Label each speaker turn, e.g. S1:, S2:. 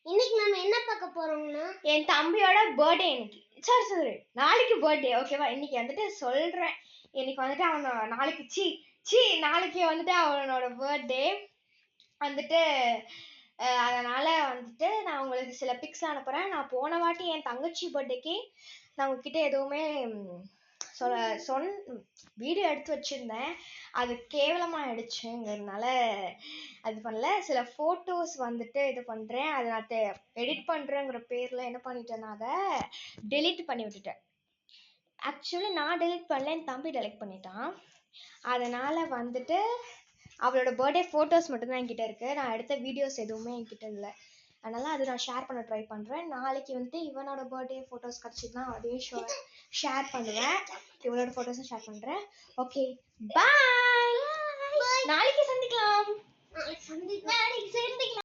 S1: இன்னைக்கு நம்ம என்ன பார்க்க போறோம்னா
S2: என் தம்பியோட பர்த்டே இன்னைக்கு. சரி நாளைக்கு பர்த்டே, ஓகேவா? இன்னைக்கு வந்துட்டு சொல்றேன். இன்னைக்கு வந்துட்டு அவனோட நாளைக்கு வந்துட்டு அவனோட பர்த்டே வந்துட்டு. அதனால வந்துட்டு நான் உங்களுக்கு சில பிக்ஸ் அனுப்புறேன். நான் போன வாட்டி என் தங்கச்சி பர்த்டேக்கு நான் உங்ககிட்ட எதுவுமே வீடியோ எடுத்து வச்சிருந்தேன். அது கேவலமா ஆயிடுச்சுங்கிறதுனால அது பண்ணல. சில போட்டோஸ் வந்துட்டு இது பண்றேன். அதை நான் எடிட் பண்றேங்கிற பேர்ல என்ன பண்ணிட்டேன்னா அதை டெலீட் பண்ணி விட்டுட்டேன். ஆக்சுவலி நான் டெலீட் பண்ணல, என் தம்பி டெலீட் பண்ணிட்டான். அதனால வந்துட்டு அவளோட பர்த்டே ஃபோட்டோஸ் மட்டும்தான் என்கிட்ட இருக்கு. நான் எடுத்த வீடியோஸ் எதுவுமே என்கிட்ட இல்லை. அதனால அது நான் ஷேர் பண்ண ட்ரை பண்றேன். நாளைக்கு வந்துட்டு இவனோட பர்த்டே ஃபோட்டோஸ் கிடச்சிதுன்னா அதையும் ஷேர் பண்ணுவேன். இவனோட ஃபோட்டோஸும் ஷேர் பண்றேன். ஓகே, பாய். நாளைக்கு சந்திக்கலாம்.